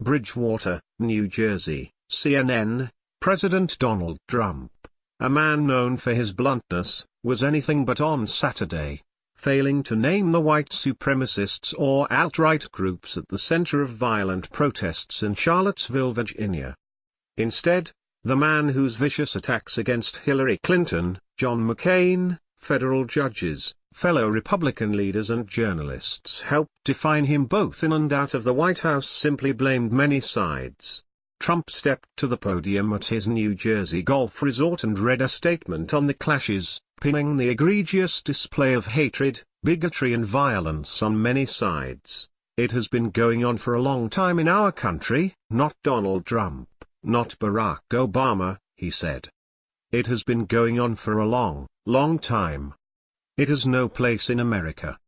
Bridgewater, New Jersey, CNN, President Donald Trump, a man known for his bluntness, was anything but on Saturday, failing to name the white supremacists or alt-right groups at the center of violent protests in Charlottesville, Virginia. Instead, the man whose vicious attacks against Hillary Clinton, John McCain, federal judges, fellow Republican leaders and journalists helped define him both in and out of the White House simply blamed many sides. Trump stepped to the podium at his New Jersey golf resort and read a statement on the clashes, pinning the egregious display of hatred, bigotry and violence on many sides. It has been going on for a long time in our country, not Donald Trump, not Barack Obama, he said. It has been going on for a long, long time. It has no place in America.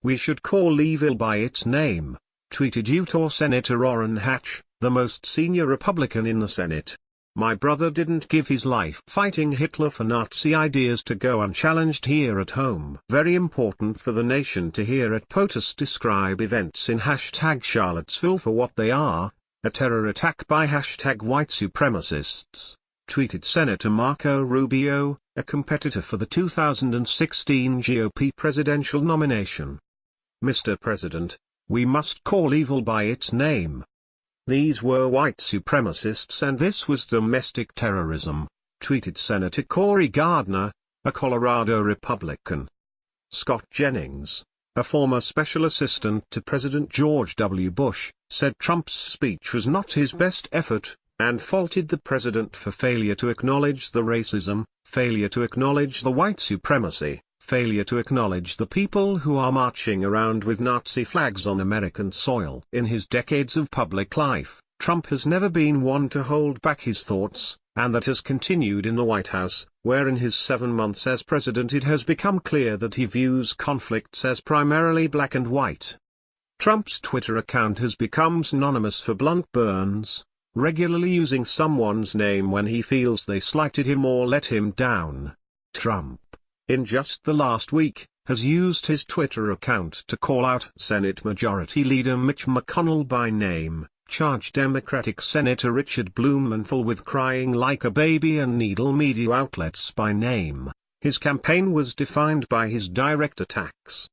We should call evil by its name, tweeted Utah Senator Orrin Hatch, the most senior Republican in the Senate. My brother didn't give his life fighting Hitler for Nazi ideas to go unchallenged here at home. Very important for the nation to hear at POTUS describe events in #Charlottesville for what they are, a terror attack by #white supremacists, tweeted Senator Marco Rubio, a competitor for the 2016 GOP presidential nomination. Mr. President, we must call evil by its name. These were white supremacists and this was domestic terrorism, tweeted Senator Cory Gardner, a Colorado Republican. Scott Jennings, a former special assistant to President George W. Bush, said Trump's speech was not his best effort, and faulted the president for failure to acknowledge the racism, failure to acknowledge the white supremacy, failure to acknowledge the people who are marching around with Nazi flags on American soil. In his decades of public life, Trump has never been one to hold back his thoughts, and that has continued in the White House, where in his 7 months as president it has become clear that he views conflicts as primarily black and white. Trump's Twitter account has become synonymous for blunt burns, regularly using someone's name when he feels they slighted him or let him down. Trump, in just the last week, has used his Twitter account to call out Senate Majority Leader Mitch McConnell by name, charge Democratic Senator Richard Blumenthal with crying like a baby and needle media outlets by name. His campaign was defined by his direct attacks.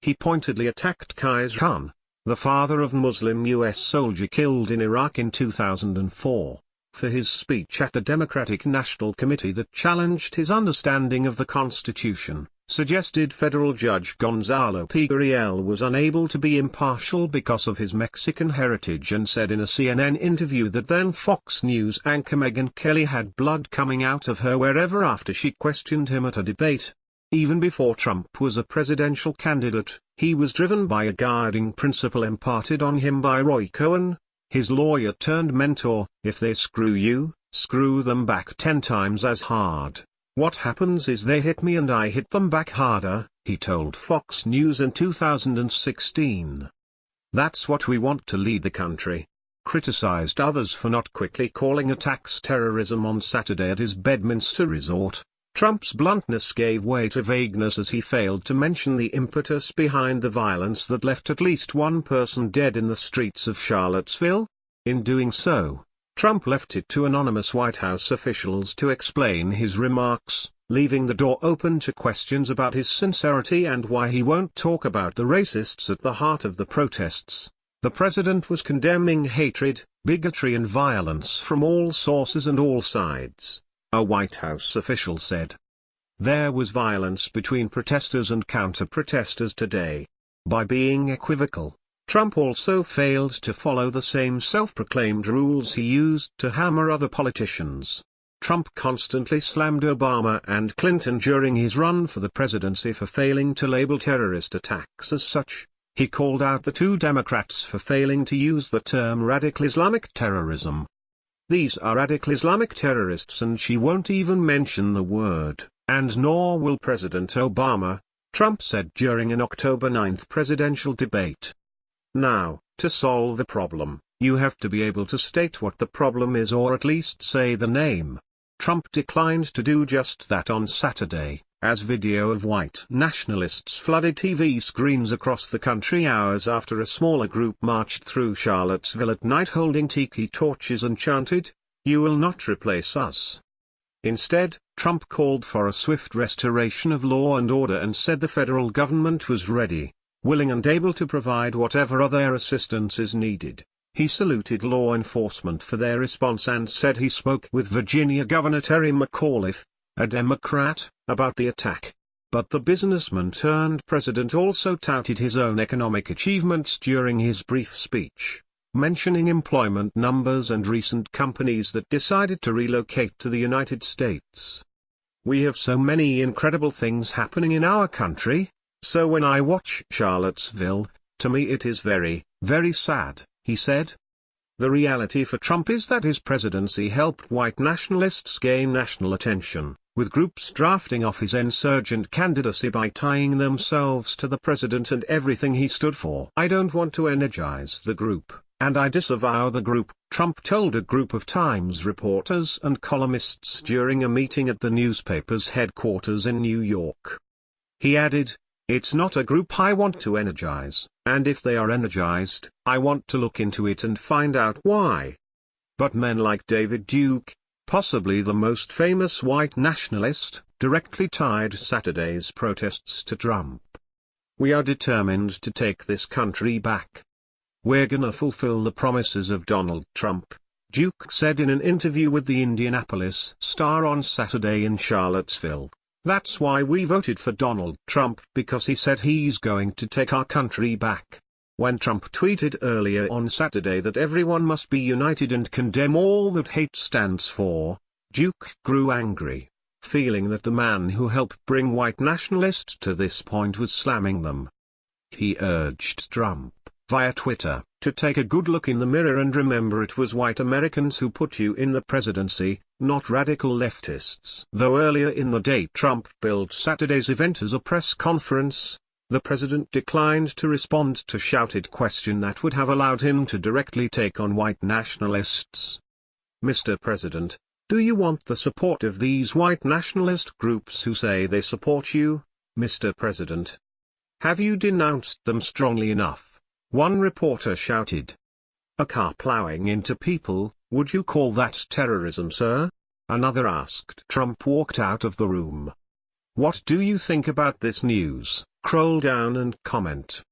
He pointedly attacked Qais Khan, the father of Muslim U.S. soldier killed in Iraq in 2004. For his speech at the Democratic National Committee that challenged his understanding of the Constitution, suggested federal judge Gonzalo Pigariel was unable to be impartial because of his Mexican heritage and said in a CNN interview that then Fox News anchor Megyn Kelly had blood coming out of her wherever after she questioned him at a debate. Even before Trump was a presidential candidate, he was driven by a guiding principle imparted on him by Roy Cohn, his lawyer turned mentor: if they screw you, screw them back 10 times as hard. What happens is they hit me and I hit them back harder, he told Fox News in 2016. That's what we want to lead the country. Criticized others for not quickly calling attacks terrorism on Saturday at his Bedminster resort. Trump's bluntness gave way to vagueness as he failed to mention the impetus behind the violence that left at least one person dead in the streets of Charlottesville. In doing so, Trump left it to anonymous White House officials to explain his remarks, leaving the door open to questions about his sincerity and why he won't talk about the racists at the heart of the protests. The president was condemning hatred, bigotry and violence from all sources and all sides. A White House official said. There was violence between protesters and counter-protesters today. By being equivocal, Trump also failed to follow the same self-proclaimed rules he used to hammer other politicians. Trump constantly slammed Obama and Clinton during his run for the presidency for failing to label terrorist attacks as such. He called out the two Democrats for failing to use the term radical Islamic terrorism. These are radical Islamic terrorists and she won't even mention the word, and nor will President Obama, Trump said during an October 9 presidential debate. Now, to solve a problem, you have to be able to state what the problem is or at least say the name. Trump declined to do just that on Saturday. as video of white nationalists flooded TV screens across the country hours after a smaller group marched through Charlottesville at night holding tiki torches and chanted, "You will not replace us." Instead, Trump called for a swift restoration of law and order and said the federal government was ready, willing and able to provide whatever other assistance is needed. He saluted law enforcement for their response and said he spoke with Virginia Governor Terry McAuliffe, a Democrat, about the attack. But the businessman turned president also touted his own economic achievements during his brief speech, mentioning employment numbers and recent companies that decided to relocate to the United States. "We have so many incredible things happening in our country, so when I watch Charlottesville, to me it is very, very sad," he said. The reality for Trump is that his presidency helped white nationalists gain national attention, with groups drafting off his insurgent candidacy by tying themselves to the president and everything he stood for. "I don't want to energize the group, and I disavow the group," Trump told a group of Times reporters and columnists during a meeting at the newspaper's headquarters in New York. He added, "It's not a group I want to energize, and if they are energized, I want to look into it and find out why." But men like David Duke, possibly the most famous white nationalist, directly tied Saturday's protests to Trump. "We are determined to take this country back. We're gonna fulfill the promises of Donald Trump," Duke said in an interview with the Indianapolis Star on Saturday in Charlottesville. "That's why we voted for Donald Trump, because he said he's going to take our country back." When Trump tweeted earlier on Saturday that everyone must be united and condemn all that hate stands for, Duke grew angry, feeling that the man who helped bring white nationalists to this point was slamming them. He urged Trump, via Twitter, to take a good look in the mirror and remember it was white Americans who put you in the presidency, not radical leftists. Though earlier in the day Trump billed Saturday's event as a press conference, the president declined to respond to shouted question that would have allowed him to directly take on white nationalists. "Mr. President, do you want the support of these white nationalist groups who say they support you, Mr. President? Have you denounced them strongly enough?" one reporter shouted. "A car plowing into people, would you call that terrorism, sir?" another asked. Trump walked out of the room. What do you think about this news? Scroll down and comment.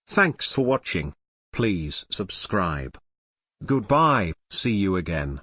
Thanks for watching. Please subscribe. Goodbye, see you again.